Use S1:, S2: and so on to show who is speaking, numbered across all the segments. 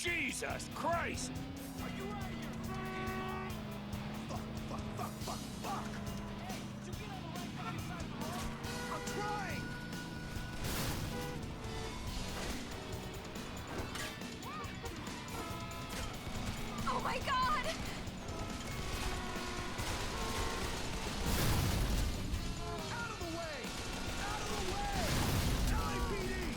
S1: Jesus Christ!
S2: Are you out of your fucking mind? Fuck! Hey, did you get on the right fucking side of the road?
S3: I'm trying!
S4: Oh my God!
S3: Out of the way! Out of the way! LAPD!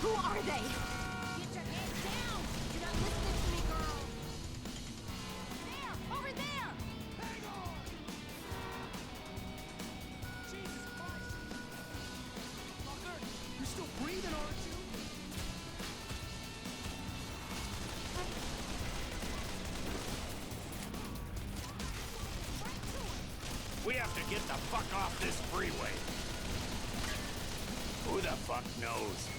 S4: Who are they?
S5: Get your head down! You're not listening to me, girl! There! Over there!
S3: Hang on!
S2: Jesus Christ! Fucker!
S3: You're still breathing, aren't you?
S1: We have to get the fuck off this freeway. Who the fuck knows?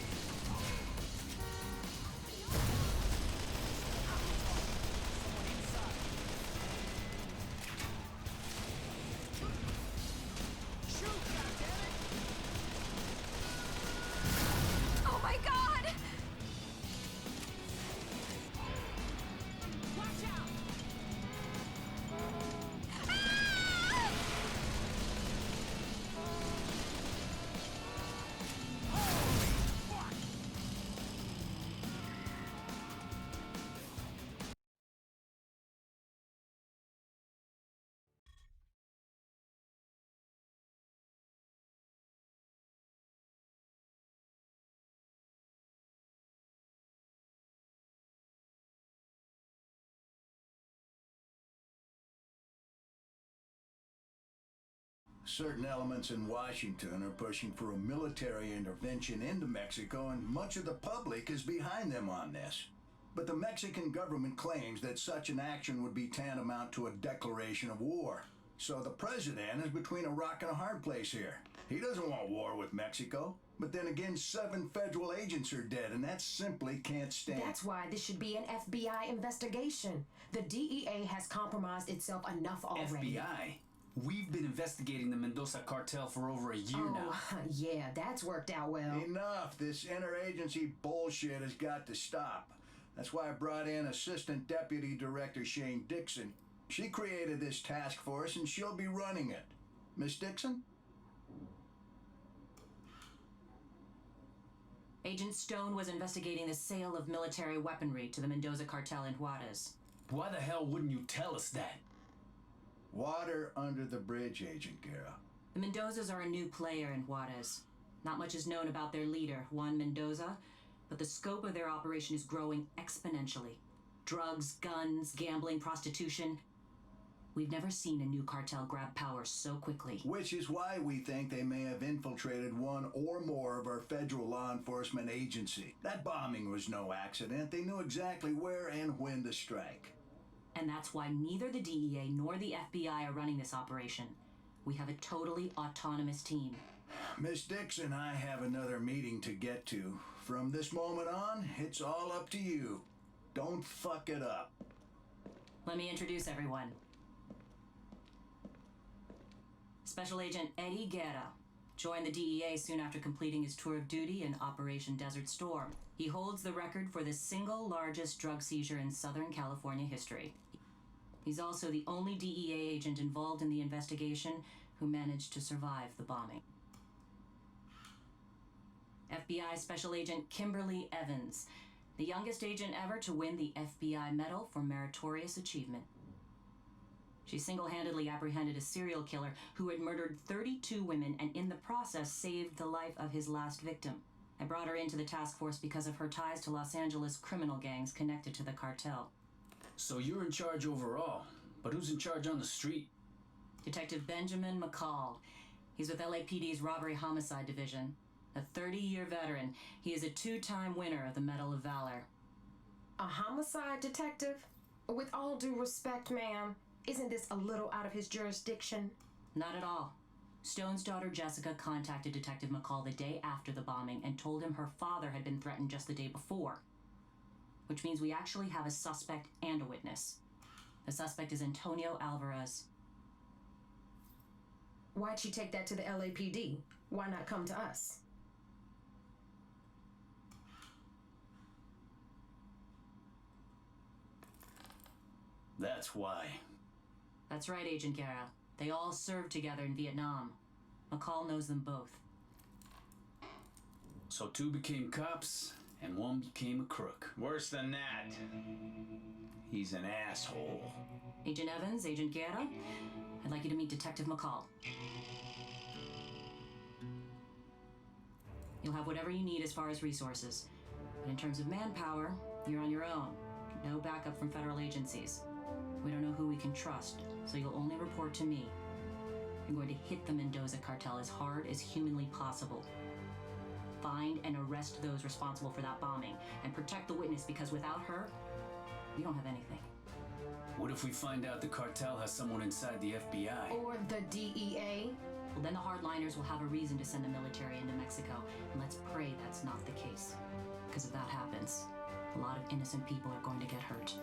S4: Oh my God!
S5: Watch out!
S6: Certain elements in Washington are pushing for a military intervention into Mexico, and much of the public is behind them on this. But the Mexican government claims that such an action would be tantamount to a declaration of war. So the president is between a rock and a hard place here. He doesn't want war with Mexico. But then again, 7 federal agents are dead, and that simply can't stand.
S7: That's why this should be an FBI investigation. The DEA has compromised itself enough already.
S8: FBI? We've been investigating the Mendoza cartel for over a year now.
S7: Yeah, that's worked out well.
S6: Enough. This interagency bullshit has got to stop. That's why I brought in Assistant Deputy Director Shane Dixon. She created this task force, and she'll be running it. Miss Dixon?
S9: Agent Stone was investigating the sale of military weaponry to the Mendoza cartel in Juarez.
S8: Why the hell wouldn't you tell us that?
S6: Water under the bridge, Agent Guerra.
S9: The Mendozas are a new player in Juarez. Not much is known about their leader, Juan Mendoza, but the scope of their operation is growing exponentially. Drugs, guns, gambling, prostitution. We've never seen a new cartel grab power so quickly.
S6: Which is why we think they may have infiltrated one or more of our federal law enforcement agency. That bombing was no accident. They knew exactly where and when to strike.
S9: And that's why neither the DEA nor the FBI are running this operation. We have a totally autonomous team.
S6: Miss Dixon, I have another meeting to get to. From this moment on, it's all up to you. Don't fuck it up.
S9: Let me introduce everyone. Special Agent Eddie Guerra joined the DEA soon after completing his tour of duty in Operation Desert Storm. He holds the record for the single largest drug seizure in Southern California history. He's also the only DEA agent involved in the investigation who managed to survive the bombing. FBI Special Agent Kimberly Evans, the youngest agent ever to win the FBI Medal for Meritorious Achievement. She single-handedly apprehended a serial killer who had murdered 32 women and in the process saved the life of his last victim. I brought her into the task force because of her ties to Los Angeles criminal gangs connected to the cartel.
S8: So you're in charge overall, but who's in charge on the street?
S9: Detective Benjamin McCall. He's with LAPD's Robbery Homicide Division. A 30-year veteran, he is a 2-time winner of the Medal of Valor.
S7: A homicide detective? With all due respect, ma'am, isn't this a little out of his jurisdiction?
S9: Not at all. Stone's daughter Jessica contacted Detective McCall the day after the bombing and told him her father had been threatened just the day before. Which means we actually have a suspect and a witness. The suspect is Antonio Alvarez.
S7: Why'd she take that to the LAPD? Why not come to us?
S8: That's why.
S9: That's right, Agent Guerra. They all served together in Vietnam. McCall knows them both.
S8: So 2 became cops, and 1 became a crook.
S1: Worse than that. He's an asshole.
S9: Agent Evans, Agent Guerra, I'd like you to meet Detective McCall. You'll have whatever you need as far as resources. But in terms of manpower, you're on your own. No backup from federal agencies. We don't know who we can trust, so you'll only report to me. You're going to hit the Mendoza cartel as hard as humanly possible. Find and arrest those responsible for that bombing, and protect the witness, because without her, we don't have anything.
S8: What if we find out the cartel has someone inside the FBI?
S7: Or the DEA?
S9: Well, then the hardliners will have a reason to send the military into Mexico, and let's pray that's not the case. Because if that happens, a lot of innocent people are going to get hurt.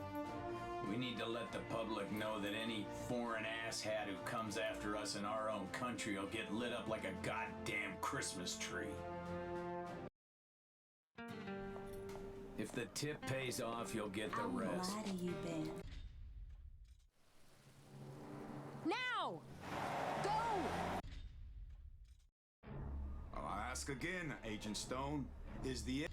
S1: We need to let the public know that any foreign asshat who comes after us in our own country will get lit up like a goddamn Christmas tree. If the tip pays off, you'll get the rest.
S9: How you been?
S5: Now! Go!
S3: I'll ask again, Agent Stone. Is the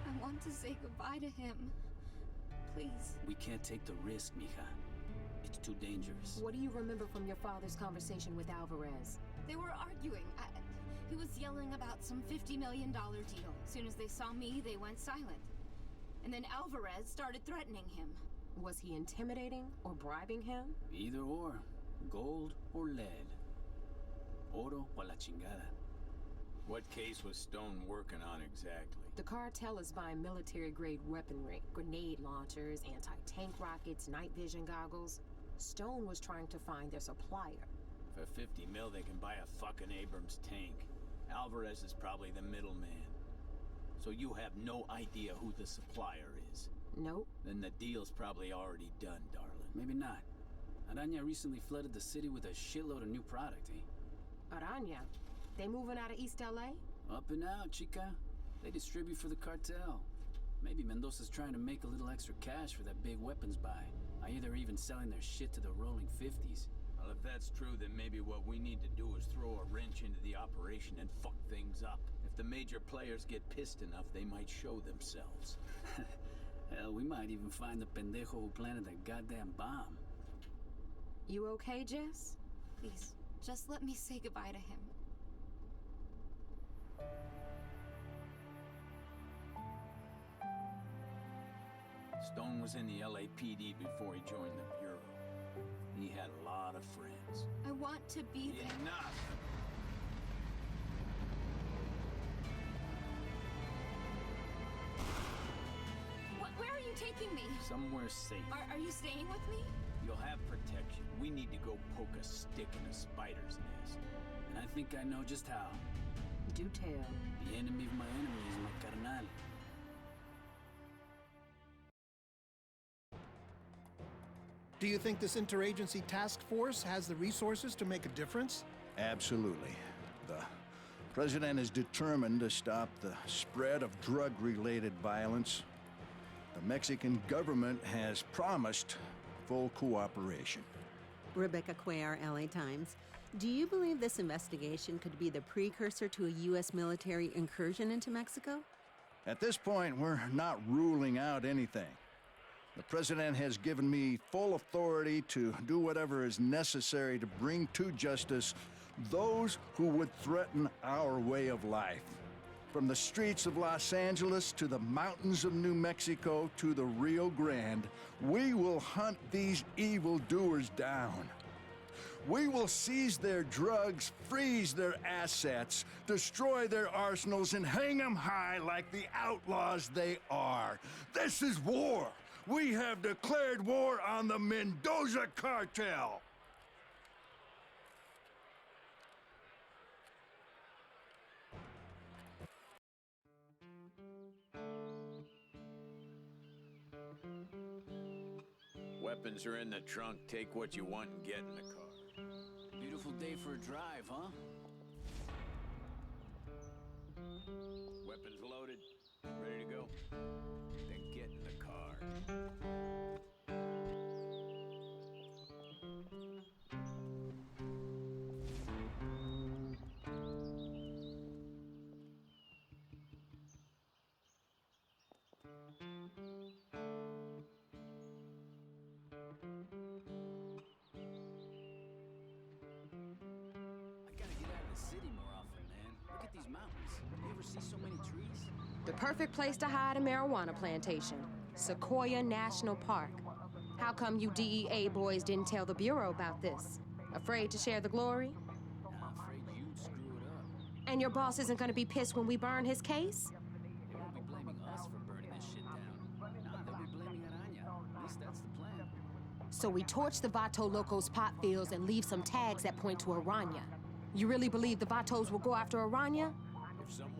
S4: I want to say goodbye to him. Please.
S8: We can't take the risk, mija. It's too dangerous.
S7: What do you remember from your father's conversation with Alvarez?
S4: They were arguing. He was yelling about some $50 million deal. As soon as they saw me, they went silent. And then Alvarez started threatening him.
S7: Was he intimidating or bribing him?
S8: Either or. Gold or lead. Oro o la chingada.
S1: What case was Stone working on exactly?
S7: The cartel is buying military-grade weaponry, grenade launchers, anti-tank rockets, night vision goggles. Stone was trying to find their supplier.
S1: For 50 mil, they can buy a fucking Abrams tank. Alvarez is probably the middleman. So you have no idea who the supplier is?
S7: Nope.
S1: Then the deal's probably already done, darling.
S8: Maybe not. Araña recently flooded the city with a shitload of new product, eh?
S7: Araña? They moving out of East LA?
S8: Up and out, chica. They distribute for the cartel. Maybe Mendoza's trying to make a little extra cash for that big weapons buy. Either even selling their shit to the rolling 50s.
S1: Well, if that's true, then maybe what we need to do is throw a wrench into the operation and fuck things up. If the major players get pissed enough, they might show themselves.
S8: Hell, we might even find the pendejo who planted that goddamn bomb.
S7: You okay, Jess?
S4: Please, just let me say goodbye to him.
S1: Stone was in the LAPD before he joined the Bureau. He had a lot of friends.
S4: I want to be there.
S1: Enough!
S4: Where are you taking me?
S1: Somewhere safe.
S4: Are you staying with me?
S1: You'll have protection. We need to go poke a stick in a spider's nest.
S8: And I think I know just how.
S7: Do tell.
S8: The enemy of my enemy is my carnal.
S10: Do you think this interagency task force has the resources to make a difference?
S6: Absolutely. The president is determined to stop the spread of drug-related violence. The Mexican government has promised full cooperation.
S11: Rebecca Cuellar, LA Times. Do you believe this investigation could be the precursor to a U.S. military incursion into Mexico?
S6: At this point, we're not ruling out anything. The President has given me full authority to do whatever is necessary to bring to justice those who would threaten our way of life. From the streets of Los Angeles to the mountains of New Mexico to the Rio Grande, we will hunt these evildoers down. We will seize their drugs, freeze their assets, destroy their arsenals, and hang them high like the outlaws they are. This is war. We have declared war on the Mendoza Cartel.
S1: Weapons are in the trunk. Take what you want and get in the car.
S8: Beautiful day for a drive, huh?
S1: Weapons loaded. Ready to go? Then get in the car.
S7: The perfect place to hide a marijuana plantation, Sequoia National Park. How come you DEA boys didn't tell the Bureau about this? Afraid to share the glory?
S8: I'm afraid you'd screw it up.
S7: And your boss isn't gonna be pissed when we burn his case?
S8: They won't be blaming us for burning this shit down. Nah, they'll be blaming Aranya. At least that's the plan.
S7: So we torch the Vato Locos pot fields and leave some tags that point to Aranya. You really believe the Vatos will go after Aranya?
S1: If someone